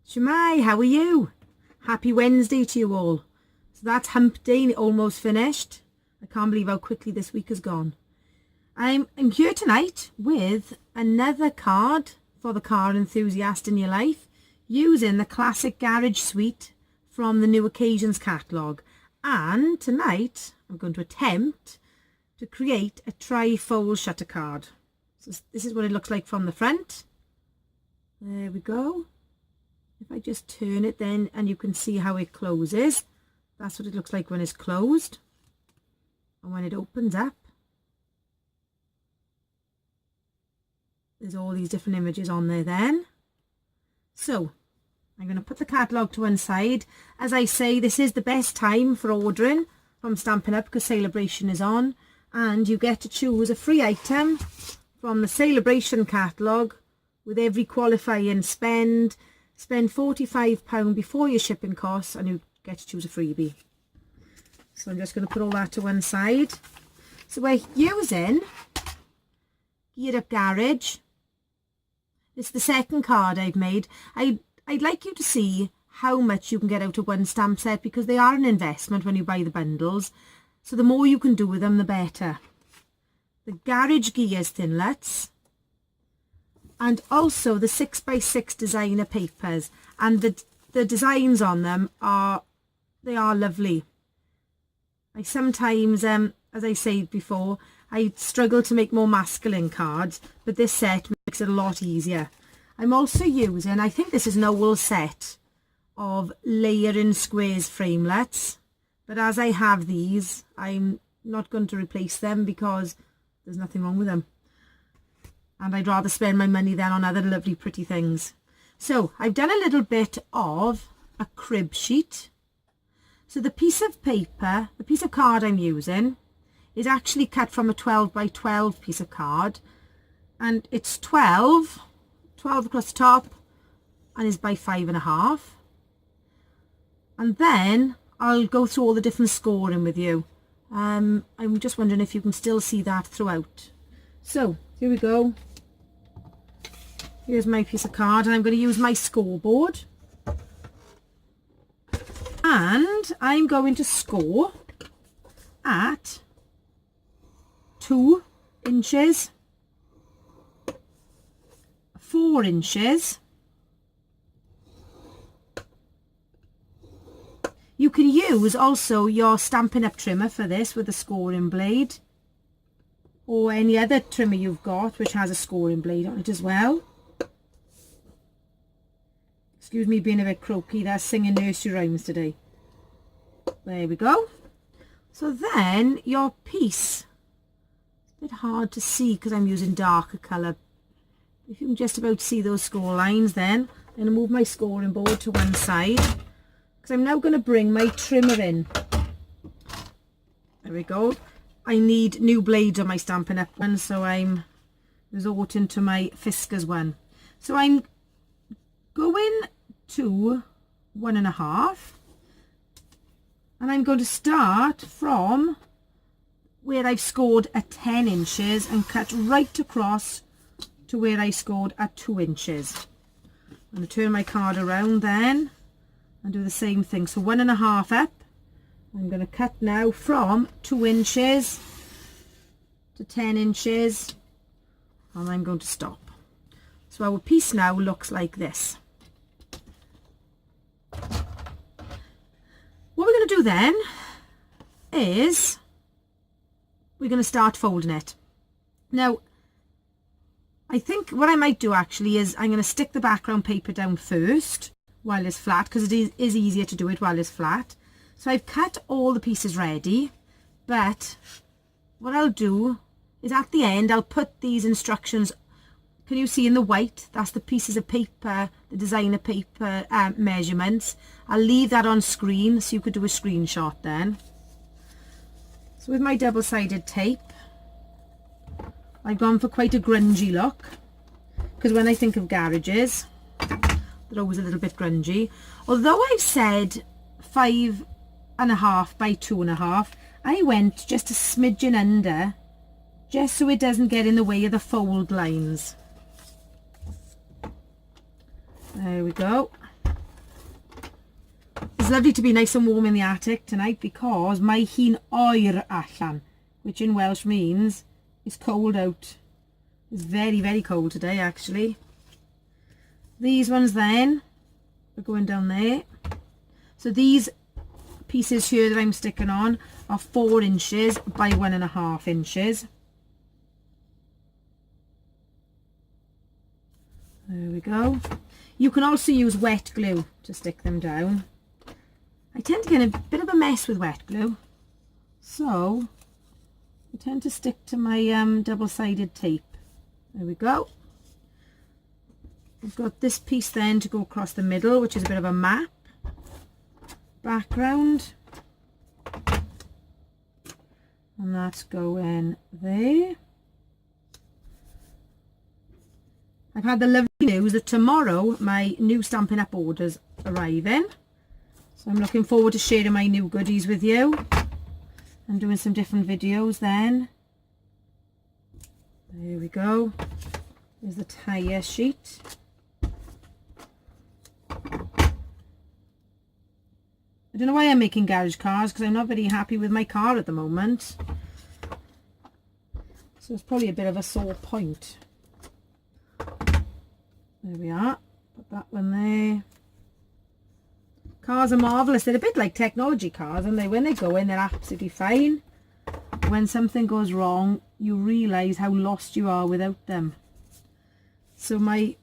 Shemai, how are you? Happy Wednesday to you all. So that's hump day almost finished. I can't believe how quickly this week has gone. I'm here tonight with another card for the car enthusiast in your life using the classic garage suite from the New Occasions catalogue. And tonight I'm going to attempt to create a tri-fold shutter card. So this is what it looks like from the front. There we go. If I just turn it then, and you can see how it closes. That's what it looks like when it's closed. And when it opens up, there's all these different images on there then. So I'm going to put the catalogue to one side. As I say, this is the best time for ordering from Stampin' Up because Celebration is on. And you get to choose a free item from the Celebration catalogue with every qualifying spend. Spend £45 before your shipping costs and you get to choose a freebie. So I'm just going to put all that to one side. So we're using Geared Up Garage. It's the second card I've made. I'd like you to see how much you can get out of one stamp set because they are an investment when you buy the bundles. So the more you can do with them, the better. The Garage Gears Thinlets. And also the 6x6 designer papers, and the designs on them are lovely. I sometimes, as I said before, I struggle to make more masculine cards, but this set makes it a lot easier. I'm also using, I think this is an old set of layering squares framelets, but as I have these, I'm not going to replace them because there's nothing wrong with them. And I'd rather spend my money then on other lovely pretty things. So I've done a little bit of a crib sheet. So the piece of paper, the piece of card I'm using is actually cut from a 12 by 12 piece of card. And it's 12 across the top and is by 5.5. And then I'll go through all the different scoring with you. I'm just wondering if you can still see that throughout. So here we go. Here's my piece of card and I'm going to use my scoreboard. And I'm going to score at 2 inches, 4 inches. You can use also your Stampin' Up trimmer for this with a scoring blade, or any other trimmer you've got which has a scoring blade on it as well. Excuse me being a bit croaky, that's singing nursery rhymes today. There we go. So then your piece, it's a bit hard to see because I'm using darker colour. If you can just about see those score lines, then I'm going to move my scoring board to one side because I'm now going to bring my trimmer in. There we go. I need new blades on my Stampin' Up one, so I'm resorting to my Fiskars one. So I'm going to 1.5, and I'm going to start from where I've scored at 10 inches and cut right across to where I scored at 2 inches. I'm going to turn my card around then and do the same thing. So 1.5 up. I'm going to cut now from 2 inches to 10 inches and I'm going to stop. So our piece now looks like this. What we're going to do then is we're going to start folding it. Now I think what I might do actually is I'm going to stick the background paper down first while it's flat because it is easier to do it while it's flat. So I've cut all the pieces ready, but what I'll do is at the end I'll put these instructions. Can you see in the white? That's the pieces of paper, the designer paper measurements. I'll leave that on screen so you could do a screenshot then. So with my double-sided tape, I've gone for quite a grungy look because when I think of garages, they're always a little bit grungy. Although I've said 5.5 by 2.5, I went just a smidgen under just so it doesn't get in the way of the fold lines. There we go. It's lovely to be nice and warm in the attic tonight because mae hi'n oer allan, which in Welsh means it's cold out. It's very, very cold today actually. These ones then are going down there. So these pieces here that I'm sticking on are 4 inches by 1.5 inches. There we go. You can also use wet glue to stick them down. I tend to get a bit of a mess with wet glue, so I tend to stick to my double-sided tape. There we go. I've got this piece then to go across the middle, which is a bit of a map background, and that's going there. I've had the lovely news that tomorrow my new Stampin' Up orders arriving. So I'm looking forward to sharing my new goodies with you. I'm doing some different videos then. There we go. There's the tire sheet. I don't know why I'm making garage cars, because I'm not very happy with my car at the moment. So it's probably a bit of a sore point. There we are. Put that one there. Cars are marvellous. They're a bit like technology cars, and when they go in, they're absolutely fine. When something goes wrong, you realise how lost you are without them. So my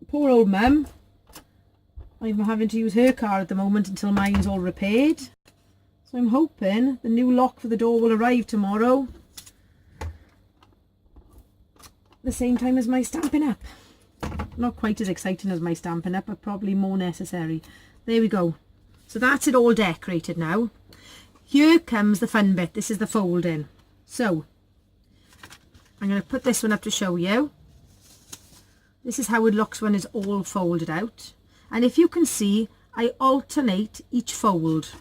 poor old mum, I'm having to use her car at the moment until mine's all repaired. So I'm hoping the new lock for the door will arrive tomorrow, the same time as my Stampin' Up. Not quite as exciting as my Stampin' Up, but probably more necessary. There we go. So that's it all decorated now. Here comes the fun bit. This is the folding. So I'm going to put this one up to show you. This is how it looks when it's all folded out. And if you can see, I alternate each fold.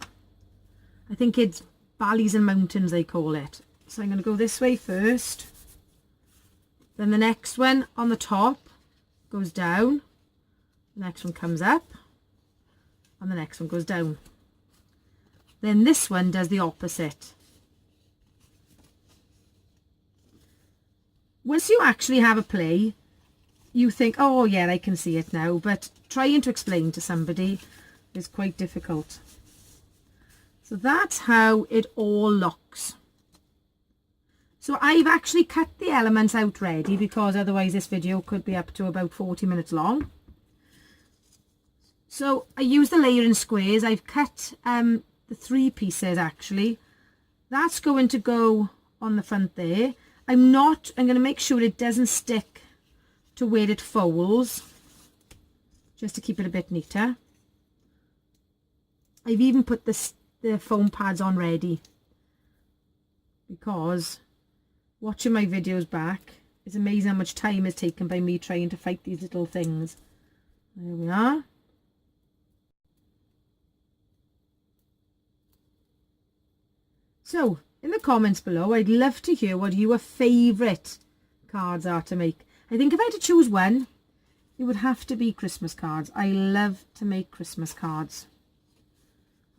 I think it's valleys and mountains they call it. So I'm going to go this way first. Then the next one on the top goes down. The next one comes up. And the next one goes down. Then this one does the opposite. Once you actually have a play, you think, oh yeah, I can see it now, but trying to explain to somebody is quite difficult. So that's how it all looks. So I've actually cut the elements out ready, because otherwise this video could be up to about 40 minutes long. So I use the layering squares. I've cut the 3 pieces actually. That's going to go on the front there. I'm going to make sure it doesn't stick to where it folds, just to keep it a bit neater. I've even put the foam pads on ready, because watching my videos back, it's amazing how much time is taken by me trying to fight these little things. There we are. So in the comments below, I'd love to hear what your favourite cards are to make. I think if I had to choose one, it would have to be Christmas cards. I love to make Christmas cards.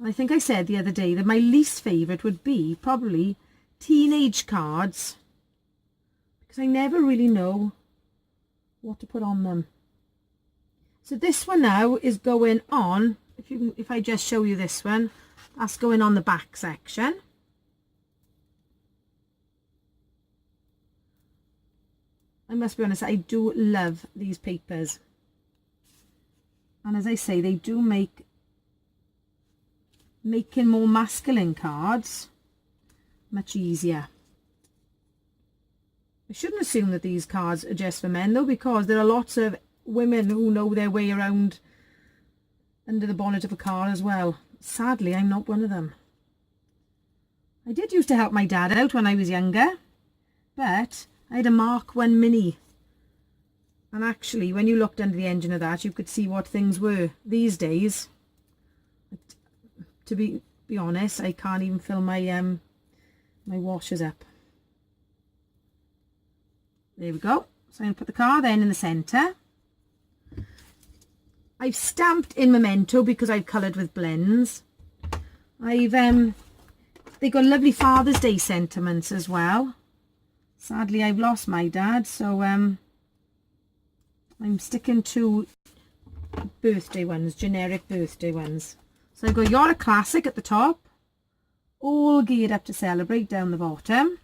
I think I said the other day that my least favourite would be probably teenage cards, because I never really know what to put on them. So this one now is going on, if I just show you this one, that's going on the back section. I must be honest, I do love these papers. And as I say, they do make making more masculine cards much easier. I shouldn't assume that these cards are just for men though, because there are lots of women who know their way around under the bonnet of a car as well. Sadly, I'm not one of them. I did used to help my dad out when I was younger, but I had a Mark 1 Mini, and actually when you looked under the engine of that, you could see what things were. These days, to be honest, I can't even fill my my washers up. There we go. So I'm going to put the car then in the centre. I've stamped in Memento because I've coloured with blends. They got lovely Father's Day sentiments as well. Sadly, I've lost my dad, so I'm sticking to birthday ones, generic birthday ones. So I've got You're a Classic at the top, all geared up to celebrate down the bottom.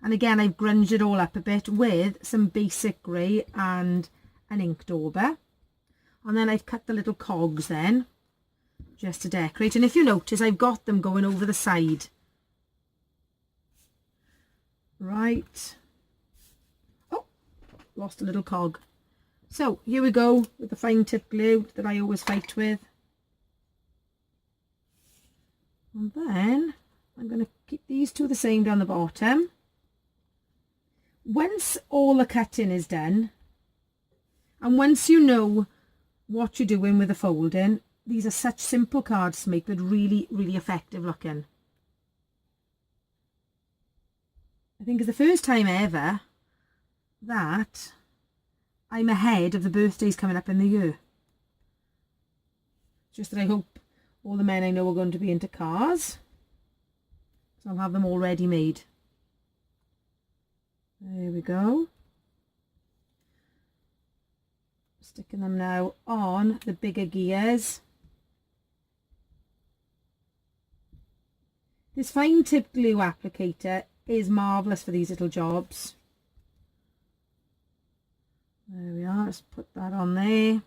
And again, I've grunged it all up a bit with some basic grey and an ink dauber. And then I've cut the little cogs then, just to decorate. And if you notice, I've got them going over the side. Right. Oh, lost a little cog. So here we go with the fine tip glue that I always fight with. And then I'm going to keep these two the same down the bottom. Once all the cutting is done, and once you know what you're doing with the folding, these are such simple cards to make, but really, really effective looking. I think it's the first time ever that I'm ahead of the birthdays coming up in the year. Just that I hope all the men I know are going to be into cars, so I'll have them all ready made. There we go. Sticking them now on the bigger gears. This fine tip glue applicator is marvellous for these little jobs. There we are, let's put that on there.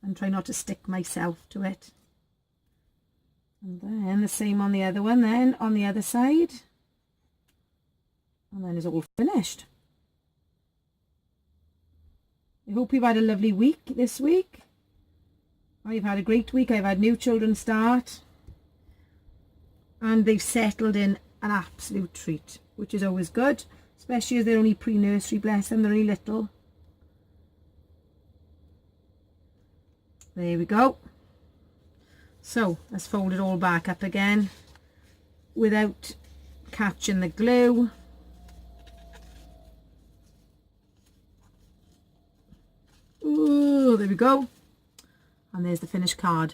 And try not to stick myself to it. And then the same on the other one then, on the other side. And then it's all finished. I hope you've had a lovely week this week. I've had a great week. I've had new children start. And they've settled in an absolute treat, which is always good. Especially as they're only pre-nursery, bless them, they're only little. There we go. So, let's fold it all back up again without catching the glue. Ooh, there we go. And there's the finished card.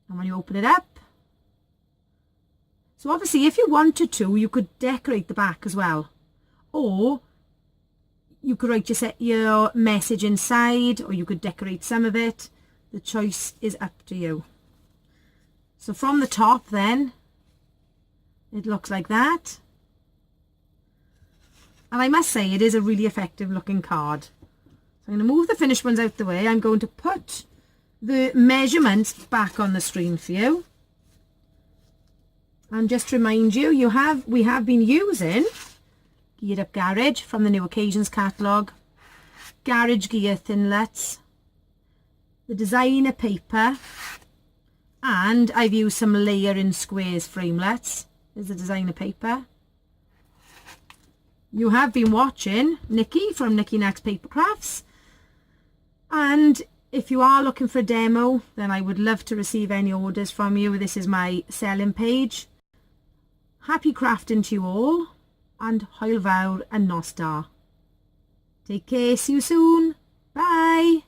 And when you open it up, so obviously if you wanted to, you could decorate the back as well. Or you could write your message inside, or you could decorate some of it. The choice is up to you. So from the top then, it looks like that. And I must say, it is a really effective looking card. So I'm going to move the finished ones out the way. I'm going to put the measurements back on the screen for you. And just to remind you, we have been using Geared Up Garage from the New Occasions catalogue, Garage Gear Thinlets, the designer paper, and I've used some layer in squares framelets. There's the designer paper. You have been watching Nikki from Nikki Next Paper Crafts, and if you are looking for a demo, then I would love to receive any orders from you. This is my selling page. Happy crafting to you all, and hwyl fawr and nos da. Take care, see you soon. Bye.